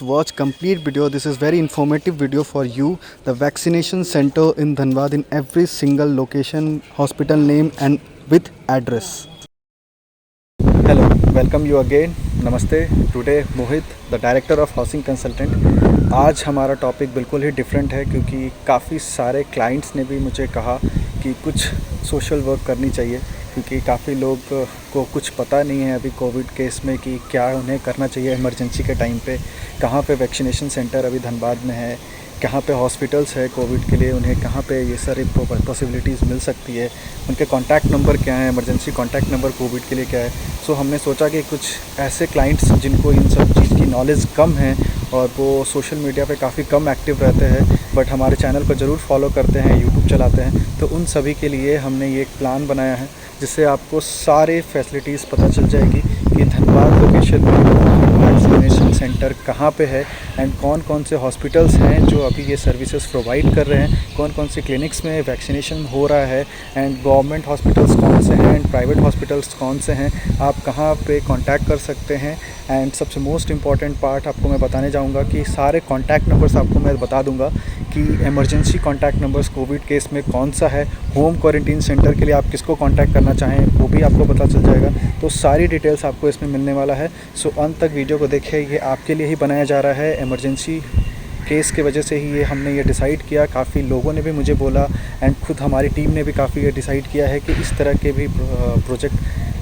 Watch complete video. This is very informative video for you. The vaccination center in Dhanbad in every single location, hospital name and with address. Hello, welcome you again. नमस्ते. Today Mohit the director of housing consultant. आज हमारा topic बिल्कुल ही different है क्योंकि काफ़ी सारे clients ने भी मुझे कहा कि कुछ सोशल वर्क करनी चाहिए क्योंकि काफ़ी लोग को कुछ पता नहीं है अभी कोविड केस में कि क्या उन्हें करना चाहिए इमरजेंसी के टाइम पे. कहाँ पे वैक्सीनेशन सेंटर अभी धनबाद में है, कहाँ पे हॉस्पिटल्स है कोविड के लिए, उन्हें कहाँ पे ये सारी पॉसिबिलिटीज़ मिल सकती है, उनके कॉन्टैक्ट नंबर क्या है, इमरजेंसी कॉन्टैक्ट नंबर कोविड के लिए क्या है. सो हमने सोचा कि कुछ ऐसे क्लाइंट्स जिनको इन सब चीज़ की नॉलेज कम है और वो सोशल मीडिया पे काफ़ी कम एक्टिव रहते हैं बट हमारे चैनल को ज़रूर फॉलो करते हैं, यूट्यूब चलाते हैं, तो उन सभी के लिए हमने ये एक प्लान बनाया है जिससे आपको सारे फैसिलिटीज़ पता चल जाएगी कि धनबाद लोकेशन में वैक्सीनेशन सेंटर कहाँ पे है एंड कौन कौन से हॉस्पिटल्स हैं जो अभी ये सर्विसेज प्रोवाइड कर रहे हैं, कौन कौन से क्लिनिक्स में वैक्सीनेशन हो रहा है एंड गवर्नमेंट हॉस्पिटल्स कौन से हैं एंड प्राइवेट हॉस्पिटल्स कौन से हैं, आप कहाँ पे कांटेक्ट कर सकते हैं. एंड सबसे मोस्ट इम्पॉर्टेंट पार्ट आपको मैं बताने जाऊँगा कि सारे कॉन्टैक्ट नंबर्स आपको मैं बता दूँगा कि emergency contact numbers Covid case में कौन सा है, होम क्वारंटीन सेंटर के लिए आप किसको कॉन्टैक्ट करना चाहें वो भी आपको पता चल जाएगा. तो सारी डिटेल्स आपको इसमें मिलने वाला है. सो अंत तक वीडियो को देखिए. ये आपके लिए ही बनाया जा रहा है. इमरजेंसी केस की वजह से ही ये हमने ये डिसाइड किया. काफ़ी लोगों ने भी मुझे बोला एंड खुद हमारी टीम ने भी काफ़ी ये डिसाइड किया है कि इस तरह के भी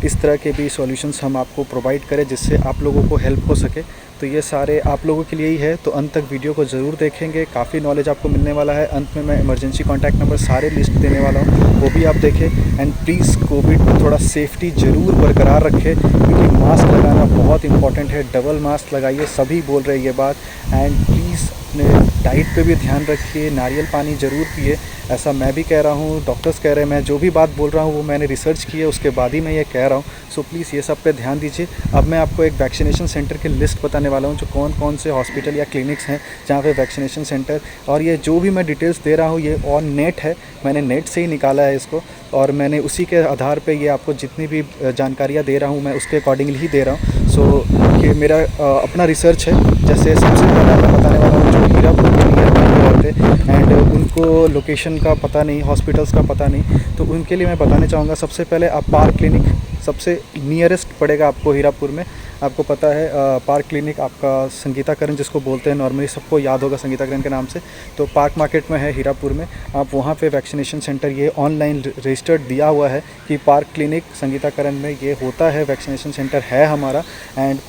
इस तरह के भी सॉल्यूशंस हम आपको प्रोवाइड करें जिससे आप लोगों को हेल्प हो सके. तो ये सारे आप लोगों के लिए ही है. तो अंत तक वीडियो को ज़रूर देखेंगे, काफ़ी नॉलेज आपको मिलने वाला है. अंत में मैं इमरजेंसी कॉन्टैक्ट नंबर सारे लिस्ट देने वाला हूँ, वो भी आप देखें. एंड प्लीज़ कोविड में थोड़ा सेफ्टी ज़रूर बरकरार रखें क्योंकि मास्क लगाना बहुत इंपॉर्टेंट है. डबल मास्क लगाइए, सभी बोल रहे हैं ये बात. एंड प्लीज़ अपने डाइट पे भी ध्यान रखिए, नारियल पानी ज़रूर पिए. ऐसा मैं भी कह रहा हूँ, डॉक्टर्स कह रहे हैं, मैं जो भी बात बोल रहा हूँ वो मैंने रिसर्च की है, उसके बाद ही मैं ये कह रहा हूँ. सो प्लीज़ ये सब पे ध्यान दीजिए. अब मैं आपको एक वैक्सीनेशन सेंटर की लिस्ट बताने वाला हूँ जो कौन कौन से हॉस्पिटल या क्लिनिक्स हैं जहाँ पे वैक्सीनेशन सेंटर. और ये जो भी मैं डिटेल्स दे रहा हूँ ये ऑन नेट है, मैंने नेट से ही निकाला है इसको और मैंने उसी के आधार पे ये आपको जितनी भी जानकारियाँ दे रहा हूँ मैं उसके अकॉर्डिंगली ही दे रहा हूँ. सो ये मेरा अपना रिसर्च है. जैसे सबसे पहले मैं बताने वाला हूँ जो हीरापुर के नियर रहते एंड उनको लोकेशन का पता नहीं, हॉस्पिटल्स का पता नहीं, तो उनके लिए मैं बताना चाहूँगा. सबसे पहले आप पार्क क्लिनिक सबसे नियरेस्ट पड़ेगा आपको हीरापुर में. आपको पता है पार्क क्लिनिक आपका संगीताकरण जिसको बोलते हैं, नॉर्मली सबको याद होगा संगीताकरण के नाम से. तो पार्क मार्केट में है हीरापुर में. आप वहाँ पे वैक्सीनेशन सेंटर ये ऑनलाइन रजिस्टर्ड दिया हुआ है कि पार्क क्लिनिक संगीताकरण में ये होता है, वैक्सीनेशन सेंटर है हमारा. एंड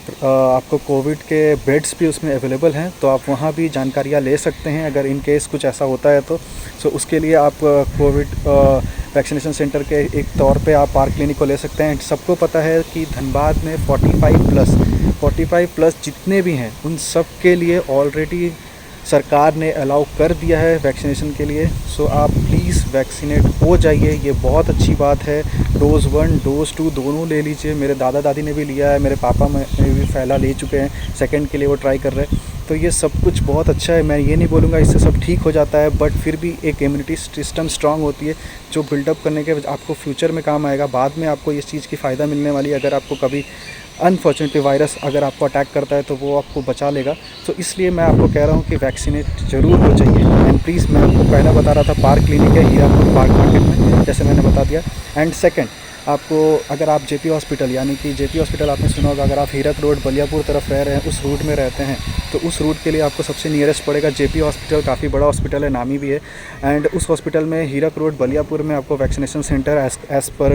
आपको कोविड के बेड्स भी उसमें अवेलेबल हैं तो आप वहाँ भी जानकारियाँ ले सकते हैं अगर इन केस कुछ ऐसा होता है तो. सो उसके लिए आप कोविड वैक्सीनेशन सेंटर के एक तौर पे आप पार्क क्लिनिक को ले सकते हैं. सबको पता है कि धनबाद में 45 प्लस जितने भी हैं उन सब के लिए ऑलरेडी सरकार ने अलाउ कर दिया है वैक्सीनेशन के लिए. सो आप प्लीज़ वैक्सीनेट हो जाइए, ये बहुत अच्छी बात है. डोज़ 1 डोज़ 2 दोनों ले लीजिए. मेरे दादा दादी ने भी लिया है, मेरे पापा ने भी पहला ले चुके हैं, सेकंड के लिए वो ट्राई कर रहे हैं. तो ये सब कुछ बहुत अच्छा है. मैं ये नहीं बोलूँगा इससे सब ठीक हो जाता है बट फिर भी एक इम्यूनिटी सिस्टम स्ट्रांग होती है जो बिल्डअप करने के आपको फ्यूचर में काम आएगा. बाद में आपको इस चीज़ की फ़ायदा मिलने वाली है. अगर आपको कभी अनफॉर्चुनेटली वायरस अगर आपको अटैक करता है तो वो आपको बचा लेगा. तो इसलिए मैं आपको कह रहा हूँ कि वैक्सीनेट ज़रूर हो जाइए. एंड प्लीज़ मैं आपको पहला बता रहा था पार्क क्लिनिक है हीरापुर पार्क मार्केट में, जैसे मैंने बता दिया. एंड सेकंड आपको अगर आप जेपी हॉस्पिटल यानी कि जेपी हॉस्पिटल आपने सुना होगा, अगर आप हीरक रोड बलियापुर तरफ रह रहे हैं, उस रूट में रहते हैं तो उस रूट के लिए आपको सबसे नियरेस्ट पड़ेगा जेपी हॉस्पिटल. काफ़ी बड़ा हॉस्पिटल है, नामी भी है. एंड उस हॉस्पिटल में हीरक रोड बलियापुर में आपको vaccination centre as per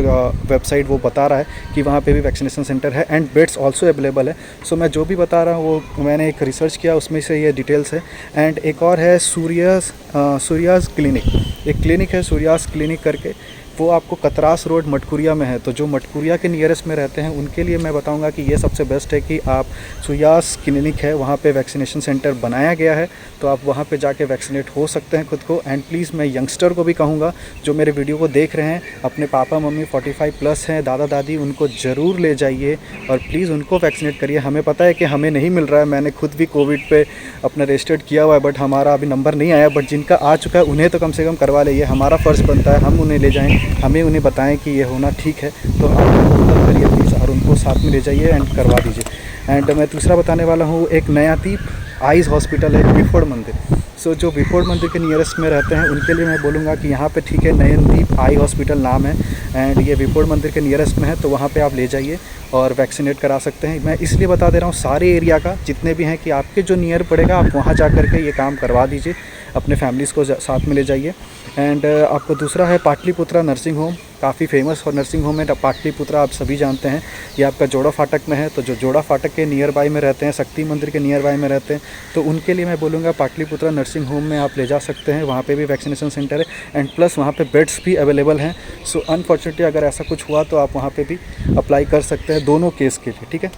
website वो बता रहा है कि वहाँ पे भी वैक्सीनेशन सेंटर है एंड बेड्स ऑल्सो अवेलेबल है. सो मैं जो भी बता रहा हूँ वो मैंने एक रिसर्च किया, उसमें से ये डिटेल्स है. एंड एक और है सूर्याज़ क्लिनिक. एक क्लिनिक है सूर्याज़ क्लिनिक करके, वो आपको कतरास रोड मटकुरिया में है. तो जो मटकुरिया के नियरेस्ट में रहते हैं उनके लिए मैं बताऊंगा कि ये सबसे बेस्ट है कि आप सूर्यास क्लिनिक है वहाँ पे वैक्सीनेशन सेंटर बनाया गया है तो आप वहाँ पे जाके वैक्सीनेट हो सकते हैं खुद को. एंड प्लीज़ मैं यंगस्टर को भी कहूँगा जो मेरे वीडियो को देख रहे हैं, अपने पापा मम्मी 45 प्लस हैं, दादा दादी, उनको ज़रूर ले जाइए और प्लीज़ उनको वैक्सीनेट करिए. हमें पता है कि हमें नहीं मिल रहा है, मैंने खुद भी कोविड पे अपना रजिस्टर्ड किया हुआ है बट हमारा अभी नंबर नहीं आया. बट जिनका आ चुका है उन्हें तो कम से कम करवा ले. ये हमारा फ़र्ज़ बनता है, हम उन्हें ले जाएँ, हमें उन्हें बताएं कि ये होना ठीक है. तो आप उनको करिए प्लीज़ और उनको साथ में ले जाइए एंड करवा दीजिए. एंड मैं दूसरा बताने वाला हूँ, एक नया द्वीप आइज़ हॉस्पिटल है विफोड़ मंदिर। सो जो विफोड़ मंदिर के नियरेस्ट में रहते हैं उनके लिए मैं बोलूँगा कि यहाँ पे ठीक है, नयनदीप आई हॉस्पिटल नाम है एंड ये विफोड़ मंदिर के नियरेस्ट में है, तो वहाँ पे आप ले जाइए और वैक्सीनेट करा सकते हैं। मैं इसलिए बता दे रहा हूँ सारे एरिया का जितने भी हैं कि आपके जो नियर पड़ेगा आप वहाँ जा कर के ये काम करवा दीजिए, अपने फैमिलीज़ को साथ में ले जाइए। एंड आपको दूसरा है पाटलिपुत्रा नर्सिंग होम, काफ़ी फेमस और नर्सिंग होम है पाटलिपुत्रा, आप सभी जानते हैं। ये आपका जोड़ा फाटक में है, तो जो जोड़ा फाटक के नियर बाई में रहते हैं, शक्ति मंदिर के नियर बाई में रहते हैं, तो उनके लिए मैं बोलूँगा पाटलिपुत्रा नर्सिंग होम में आप ले जा सकते हैं। वहाँ पे भी वैक्सीनेशन सेंटर है एंड प्लस वहाँ पे बेड्स भी अवेलेबल हैं। सो अनफॉर्चुनेटली अगर ऐसा कुछ हुआ तो आप वहाँ पे भी अप्लाई कर सकते हैं दोनों केस के लिए, ठीक है।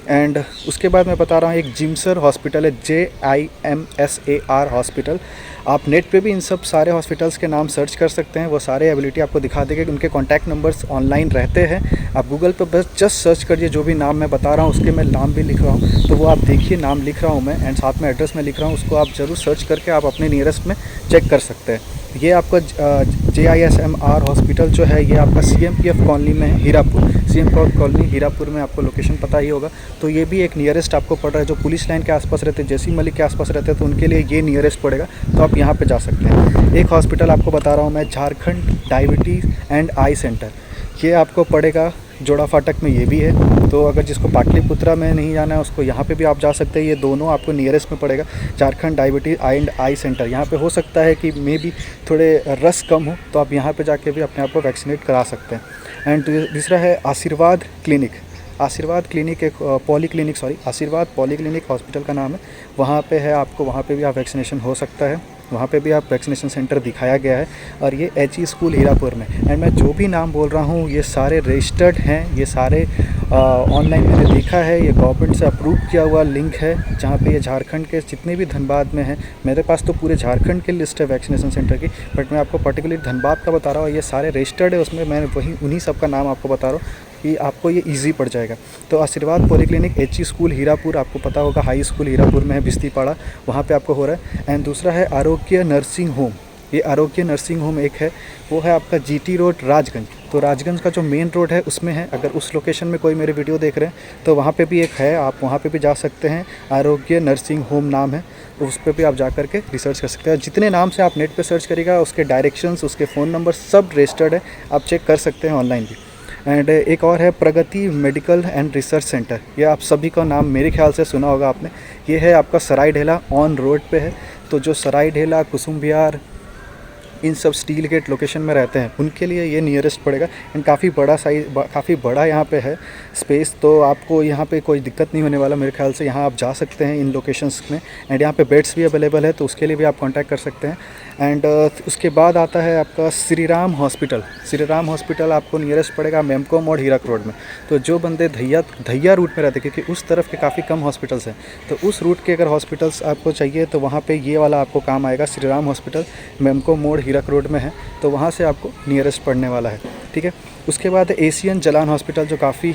एंड उसके बाद मैं बता रहा हूँ एक जिमसर हॉस्पिटल है, JIMSAR हॉस्पिटल। आप नेट पे भी इन सब सारे हॉस्पिटल्स के नाम सर्च कर सकते हैं, वो सारे एबिलिटी आपको दिखा देंगे। उनके कॉन्टैक्ट नंबर्स ऑनलाइन रहते हैं, आप गूगल पर बस जस्ट सर्च करिए, जो भी नाम मैं बता रहा हूँ उसके मैं नाम भी लिख रहा हूँ, तो वो आप देखिए, नाम लिख रहा हूँ मैं एंड साथ में एड्रेस में लिख रहा हूँ, उसको आप ज़रूर सर्च करके आप अपने नियरेस्ट में चेक कर सकते हैं। ये आपका JISMR हॉस्पिटल जो है ये आपका CMPF कॉलोनी में है, हीरापुर, CMPF कॉलोनी हीरापुर में, आपको लोकेशन पता ही होगा। तो ये भी एक नियरेस्ट आपको पड़ रहा है, जो पुलिस लाइन के आसपास रहते हैं, जैसी मलिक के आसपास रहते हैं, तो उनके लिए ये नियरेस्ट पड़ेगा, तो आप यहाँ पे जा सकते हैं। एक हॉस्पिटल आपको बता रहा हूँ मैं, Jharkhand diabetes and I centre, ये आपको पड़ेगा जोड़ा फाटक में, ये भी है। तो अगर जिसको पाटलिपुत्रा में नहीं जाना है उसको यहाँ पे भी आप जा सकते हैं, ये दोनों आपको नियरेस्ट में पड़ेगा। Jharkhand diabetes and I centre, यहाँ पे हो सकता है कि मे भी थोड़े रश कम हो, तो आप यहाँ पे जाके भी अपने आप को वैक्सीनेट करा सकते हैं। एंड दूसरा है आशीर्वाद क्लिनिक। आशीर्वाद क्लिनिक एक आशीर्वाद पॉलीक्लिनिक हॉस्पिटल का नाम है, वहाँ पे है, आपको वहाँ पे भी आप वैक्सीनेशन हो सकता है, वहाँ पे भी आप वैक्सीनेशन सेंटर दिखाया गया है। और ये HE स्कूल हीरापुर में। एंड मैं जो भी नाम बोल रहा हूँ ये सारे रजिस्टर्ड हैं, ये सारे ऑनलाइन मैंने देखा है, ये गवर्नमेंट से अप्रूव किया हुआ लिंक है, जहाँ पे ये झारखंड के जितने भी धनबाद में हैं, मेरे पास तो पूरे झारखंड की लिस्ट है वैक्सीनेशन सेंटर की, बट मैं आपको पर्टिकुलरली धनबाद का बता रहा हूँ, ये सारे रजिस्टर्ड है, उसमें मैं उन्हीं सब का नाम आपको बता रहा हूँ कि आपको ये इजी पड़ जाएगा। तो आशीर्वाद पॉलीक्लिनिक HE स्कूल हीरापुर, आपको पता होगा हाई स्कूल हीरापुर में है, बिस्तीपाड़ा, वहाँ पे आपको हो रहा है। एंड दूसरा है आरोग्य नर्सिंग होम, ये आरोग्य नर्सिंग होम एक है, वो है आपका GT रोड राजगंज। तो राजगंज का जो मेन रोड है उसमें है, अगर उस लोकेशन में कोई मेरे वीडियो देख रहे हैं तो वहाँ पे भी एक है, आप वहाँ पे भी जा सकते हैं, आरोग्य नर्सिंग होम नाम है, तो उस पर भी आप जा कर के रिसर्च कर सकते हैं। जितने नाम से आप नेट पे सर्च करिएगा उसके डायरेक्शंस, उसके फ़ोन नंबर सब रजिस्टर्ड है, आप चेक कर सकते हैं ऑनलाइन भी। एंड एक और है प्रगति मेडिकल एंड रिसर्च सेंटर, ये आप सभी का नाम मेरे ख्याल से सुना होगा आपने। ये है आपका सराय ढेला ऑन रोड पे है, तो जो सराय ढेला, कुसुम विहार, इन सब स्टील गेट लोकेशन में रहते हैं उनके लिए ये नियरेस्ट पड़ेगा। एंड काफ़ी बड़ा साइज, काफ़ी बड़ा यहाँ पे है स्पेस, तो आपको यहाँ पे कोई दिक्कत नहीं होने वाला मेरे ख्याल से, यहाँ आप जा सकते हैं इन लोकेशंस में। एंड यहाँ पे बेड्स भी अवेलेबल है, तो उसके लिए भी आप कांटेक्ट कर सकते हैं। एंड उसके बाद आता है आपका श्री राम हॉस्पिटल। श्री राम हॉस्पिटल आपको नियरेस्ट पड़ेगा मेमको मोड़ हीरक रोड में। तो जो बंदे धैया रूट में रहते हैं, क्योंकि उस तरफ के काफ़ी कम हॉस्पिटल्स हैं, तो उस रूट के अगर हॉस्पिटल्स आपको चाहिए तो वहाँ पे ये वाला आपको काम आएगा। श्री राम हॉस्पिटल मेमको मोड़ हीरक रोड में है, तो वहाँ से आपको नियरेस्ट पड़ने वाला है, ठीक है। उसके बाद एशियन जलान हॉस्पिटल, जो काफ़ी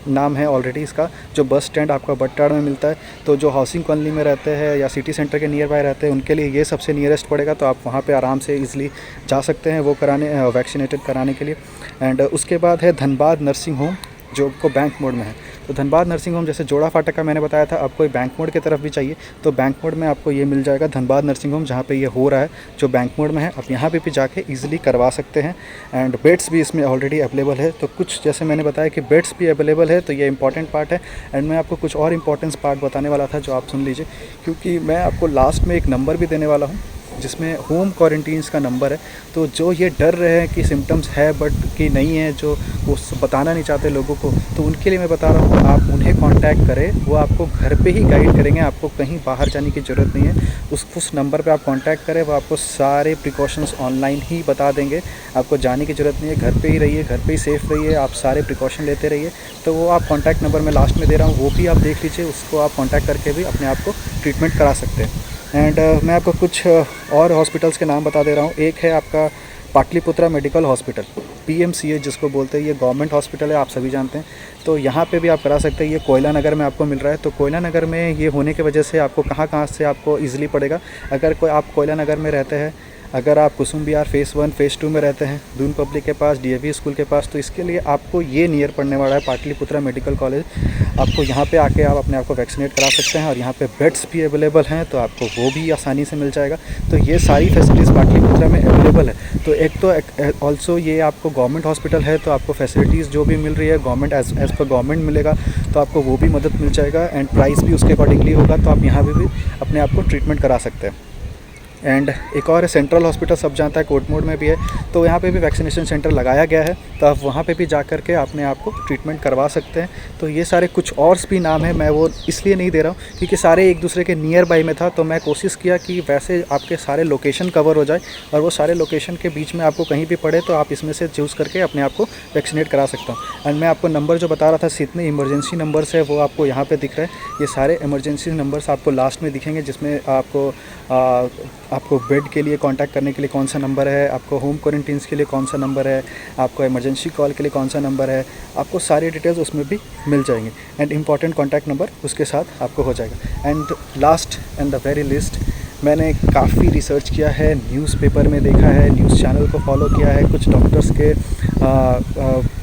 नाम है ऑलरेडी इसका, जो बस स्टैंड आपका बट्टाड़ में मिलता है। तो जो हाउसिंग कॉलोनी में रहते हैं या सिटी सेंटर के नियर बाय रहते हैं उनके लिए ये सबसे नियरेस्ट पड़ेगा, तो आप वहाँ पे आराम से इजीली जा सकते हैं वो कराने, वैक्सीनेटेड कराने के लिए। एंड उसके बाद है धनबाद नर्सिंग होम, जो आपको बैंक मोड़ में है। तो धनबाद नर्सिंग होम जैसे जोड़ा फाटक का मैंने बताया था, आपको बैंक मोड़ की तरफ भी चाहिए तो बैंक मोड़ में आपको ये मिल जाएगा, धनबाद नर्सिंग होम, जहाँ पे ये हो रहा है जो बैंक मोड़ में है। आप यहाँ पे भी जाके इजीली करवा सकते हैं। एंड बेड्स भी इसमें ऑलरेडी अवेलेबल है, तो कुछ जैसे मैंने बताया कि बेड्स भी अवेलेबल है, तो ये इंपॉर्टेंट पार्ट है। एंड मैं आपको कुछ और इंपॉर्टेंस पार्ट बताने वाला था जो आप सुन लीजिए, क्योंकि मैं आपको लास्ट में एक नंबर भी देने वाला हूँ जिसमें होम क्वारंटीन्स का नंबर है। तो जो ये डर रहे हैं कि सिम्टम्स है बट कि नहीं है, जो वो बताना नहीं चाहते लोगों को, तो उनके लिए मैं बता रहा हूँ आप उन्हें कांटेक्ट करें, वो आपको घर पे ही गाइड करेंगे, आपको कहीं बाहर जाने की ज़रूरत नहीं है। उस नंबर पे आप कांटेक्ट करें, वो आपको सारे प्रिकॉशंस ऑनलाइन ही बता देंगे, आपको जाने की ज़रूरत नहीं है, घर पे ही रहिए, घर पे ही सेफ़ रहिए, आप सारे प्रिकॉशन लेते रहिए। तो वो आप कॉन्टैक्ट नंबर मैं लास्ट में दे रहा हूँ, वो भी आप देख लीजिए, उसको आप कॉन्टैक्ट करके भी अपने आप को ट्रीटमेंट करा सकते हैं। एंड मैं आपको कुछ और हॉस्पिटल्स के नाम बता दे रहा हूँ। एक है आपका पाटलिपुत्रा मेडिकल हॉस्पिटल, PMCH जिसको बोलते हैं, ये गवर्नमेंट हॉस्पिटल है, आप सभी जानते हैं। तो यहाँ पे भी आप करा सकते हैं। ये कोयला नगर में आपको मिल रहा है, तो कोयला नगर में ये होने की वजह से आपको कहाँ से आपको ईजिली पड़ेगा। अगर कोई आप कोयला नगर में रहते हैं, अगर आप कुसुम विहार फेज़ 1 फेज़ 2 में रहते हैं, दून पब्लिक के पास, डीएवी स्कूल के पास, तो इसके लिए आपको ये नियर पड़ने वाला है पाटलिपुत्रा मेडिकल कॉलेज। आपको यहाँ पे आके आप अपने आप को वैक्सीनेट करा सकते हैं और यहाँ पे बेड्स भी अवेलेबल हैं, तो आपको वो भी आसानी से मिल जाएगा। तो ये सारी फैसिलिटीज़ पाटलिपुत्रा में अवेलेबल है। तो एक तो ऑल्सो ये आपको गवर्नमेंट हॉस्पिटल है, तो आपको फैसिलिटीज़ जो भी मिल रही है गवर्नमेंट एज़ पर गवर्नमेंट मिलेगा, तो आपको वो भी मदद मिल जाएगा एंड प्राइस भी उसके अकॉर्डिंगली होगा। तो आप यहाँ पे भी अपने आप को ट्रीटमेंट करा सकते हैं। एंड एक और है सेंट्रल हॉस्पिटल, सब जानता है, कोर्ट मोड में भी है, तो यहाँ पे भी वैक्सीनेशन सेंटर लगाया गया है, तो आप वहाँ पे भी जा कर के अपने आप को ट्रीटमेंट करवा सकते हैं। तो ये सारे कुछ और भी नाम है, मैं वो इसलिए नहीं दे रहा हूँ क्योंकि सारे एक दूसरे के नियर बाई में था, तो मैं कोशिश किया कि वैसे आपके सारे लोकेशन कवर हो जाए और वो सारे लोकेशन के बीच में आपको कहीं भी पड़े तो आप इसमें से चूज़ करके अपने आप को वैक्सीनेट करा सकता हूँ। एंड मैं आपको नंबर जो बता रहा था, जितने इमरजेंसी नंबर्स है वो आपको यहाँ पर दिख रहे हैं। ये सारे इमरजेंसी नंबर्स आपको लास्ट में दिखेंगे, जिसमें आपको बेड के लिए कांटेक्ट करने के लिए कौन सा नंबर है, आपको होम क्वारंटीन्स के लिए कौन सा नंबर है, आपको इमरजेंसी कॉल के लिए कौन सा नंबर है, आपको सारी डिटेल्स उसमें भी मिल जाएंगे। एंड इंपॉर्टेंट कॉन्टैक्ट नंबर उसके साथ आपको हो जाएगा। And last and the very list, मैंने काफ़ी रिसर्च किया है, न्यूज़पेपर में देखा है, न्यूज़ चैनल को फॉलो किया है, कुछ डॉक्टर्स के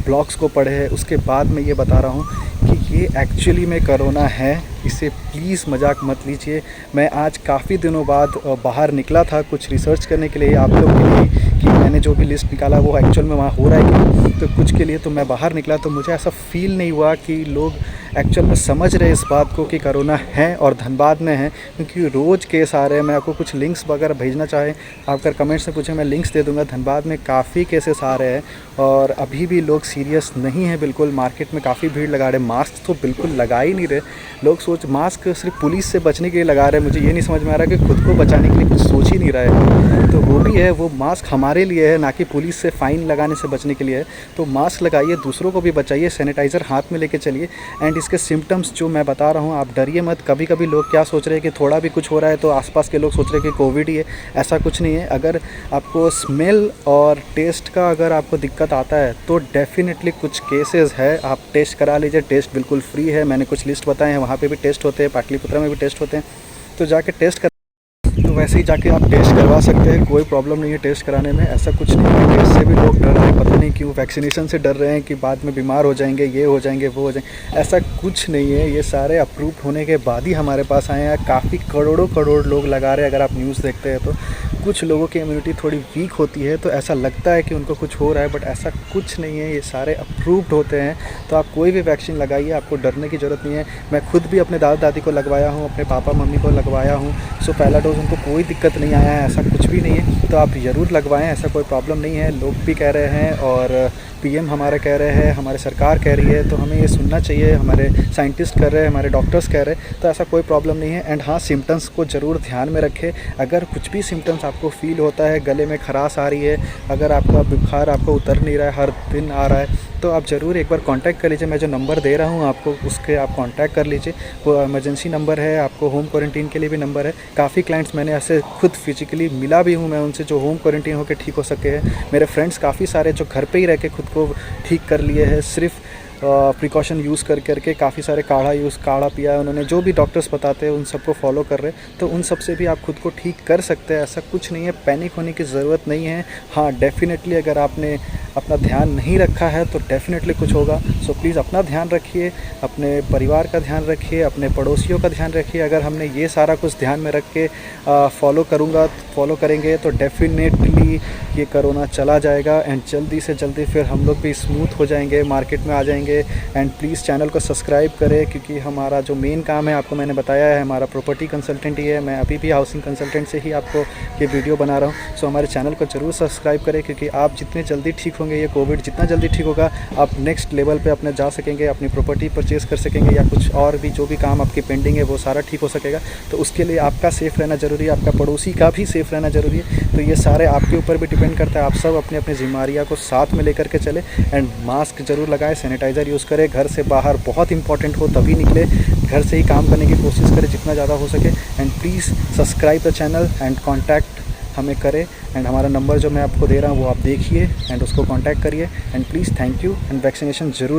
ब्लॉग्स को पढ़े हैं, उसके बाद मैं ये बता रहा हूँ कि ये एक्चुअली में कोरोना है। इसे प्लीज़ मजाक मत लीजिए। मैं आज काफ़ी दिनों बाद बाहर निकला था कुछ रिसर्च करने के लिए आप लोग के लिए, कि मैंने जो भी लिस्ट निकाला वो एक्चुअल में वहाँ हो रहा है कि, तो कुछ के लिए तो मैं बाहर निकला, तो मुझे ऐसा फील नहीं हुआ कि लोग एक्चुअल में समझ रहे इस बात को कि कोरोना है और धनबाद में है, क्योंकि रोज़ केस आ रहे हैं। मैं आपको कुछ लिंक्स वगैरह भेजना चाहें, आप अगर कमेंट्स में पूछें मैं लिंक्स दे दूँगा। धनबाद में काफ़ी केसेस आ रहे हैं और अभी भी लोग सीरियस नहीं हैं बिल्कुल। मार्केट में काफ़ी भीड़ लगा रहे, मास्क तो बिल्कुल लगा ही नहीं रहे लोग। मास्क सिर्फ पुलिस से बचने के लिए लगा रहे हैं। मुझे ये नहीं समझ में आ रहा कि खुद को बचाने के लिए कुछ सोच ही नहीं रहा है। तो वो भी है, वो मास्क हमारे लिए है, ना कि पुलिस से फ़ाइन लगाने से बचने के लिए है। तो मास्क लगाइए, दूसरों को भी बचाइए, सैनिटाइज़र हाथ में लेके चलिए। एंड इसके सिम्टम्स जो मैं बता रहा हूँ, आप डरिए मत। कभी कभी लोग क्या सोच रहे हैं कि थोड़ा भी कुछ हो रहा है तो आसपास के लोग सोच रहे हैं कि कोविड ही है। ऐसा कुछ नहीं है। अगर आपको स्मेल और टेस्ट का अगर आपको दिक्कत आता है तो डेफिनेटली कुछ केसेस है, आप टेस्ट करा लीजिए। टेस्ट बिल्कुल फ्री है, मैंने कुछ लिस्ट बताए हैं, वहाँ पे भी टेस्ट होते हैं, पाटलिपुत्रा में भी टेस्ट होते हैं, तो जाके टेस्ट कर, तो वैसे ही जाके आप टेस्ट करवा सकते हैं। कोई प्रॉब्लम नहीं है टेस्ट कराने में, ऐसा कुछ नहीं है। टेस्ट से भी लोग डर रहे हैं, पता नहीं क्यों। वैक्सीनेशन से डर रहे हैं कि बाद में बीमार हो जाएंगे, ये हो जाएंगे, वो हो जाएंगे। ऐसा कुछ नहीं है। ये सारे अप्रूव होने के बाद ही हमारे पास आए हैं। काफ़ी करोड़ों लोग लगा रहे हैं। अगर आप न्यूज़ देखते हैं तो कुछ लोगों की इम्यूनिटी थोड़ी वीक होती है, तो ऐसा लगता है कि उनको कुछ हो रहा है, बट ऐसा कुछ नहीं है। ये सारे अप्रूव्ड होते हैं। तो आप कोई भी वैक्सीन लगाइए, आपको डरने की ज़रूरत नहीं है। मैं खुद भी अपने दादा दादी को लगवाया हूँ, अपने पापा मम्मी को लगवाया हूँ। सो पहला डोज उनको कोई दिक्कत नहीं आया है, ऐसा कुछ भी नहीं है। तो आप ज़रूर लगवाएं, ऐसा कोई प्रॉब्लम नहीं है। लोग भी कह रहे हैं और पीएम हमारा कह रहे हैं, हमारे सरकार कह रही है, तो हमें ये सुनना चाहिए। हमारे साइंटिस्ट कर रहे हैं, हमारे डॉक्टर्स कह रहे हैं, तो ऐसा कोई प्रॉब्लम नहीं है। एंड हाँ, सिम्टम्स को ज़रूर ध्यान में रखें। अगर कुछ भी सिम्टम्स आपको फील होता है, गले में खराश आ रही है, अगर आपका बुखार आपको उतर नहीं रहा है, हर दिन आ रहा है, तो आप ज़रूर एक बार कांटेक्ट कर लीजिए। मैं जो नंबर दे रहा हूँ आपको, उसके आप कांटेक्ट कर लीजिए। वो इमरजेंसी नंबर है, आपको होम क्वारंटीन के लिए भी नंबर है। काफ़ी क्लाइंट्स मैंने ऐसे खुद फिजिकली मिला भी हूँ मैं उनसे, जो होम क्वारंटीन होकर ठीक हो सके हैं। मेरे फ्रेंड्स काफ़ी सारे जो घर पे ही रह के खुद को ठीक कर लिए हैं, सिर्फ प्रिकॉशन यूज़ करके। काफ़ी सारे काढ़ा पिया है उन्होंने, जो भी डॉक्टर्स बताते हैं उन सबको फॉलो कर रहे हैं। तो उन सब से भी आप खुद को ठीक कर सकते हैं। ऐसा कुछ नहीं है, पैनिक होने की ज़रूरत नहीं है। हाँ, डेफिनेटली अगर आपने अपना ध्यान नहीं रखा है तो डेफिनेटली कुछ होगा। सो प्लीज़ अपना ध्यान रखिए, अपने परिवार का ध्यान रखिए, अपने पड़ोसियों का ध्यान रखिए। अगर हमने ये सारा कुछ ध्यान में रख के फॉलो करेंगे तो डेफिनेटली ये कोरोना चला जाएगा। एंड जल्दी से जल्दी फिर हम लोग भी स्मूथ हो जाएंगे, मार्केट में आ जाएंगे। एंड प्लीज़ चैनल को सब्सक्राइब करें, क्योंकि हमारा जो मेन काम है, आपको मैंने बताया है, हमारा प्रॉपर्टी कंसल्टेंट ही है। मैं अभी भी हाउसिंग कंसल्टेंट से ही आपको ये वीडियो बना रहा हूँ। सो हमारे चैनल को ज़रूर सब्सक्राइब करें, क्योंकि आप जितने जल्दी ठीक होंगे, ये कोविड जितना जल्दी ठीक होगा, आप नेक्स्ट लेवल पे अपने जा सकेंगे, अपनी प्रॉपर्टी परचेज़ कर सकेंगे, या कुछ और भी जो भी काम आपकी पेंडिंग है वो सारा ठीक हो सकेगा। तो उसके लिए आपका सेफ़ रहना ज़रूरी है, आपका पड़ोसी का भी सेफ़ रहना ज़रूरी है। तो ये सारे आपके ऊपर भी डिपेंड करता है। आप सब अपनी अपनी जिम्मेदारियाँ को साथ में लेकर के चले। एंड मास्क ज़रूर लगाएं, सैनिटाइज़र यूज़ करें। घर से बाहर बहुत इंपॉर्टेंट हो तभी निकले, घर से ही काम करने की कोशिश करें जितना ज़्यादा हो सके। And please subscribe the channel and contact हमें करें। एंड हमारा नंबर जो मैं आपको दे रहा हूँ वो आप देखिए एंड उसको कॉन्टैक्ट करिए। And please thank you. And vaccination ज़रूर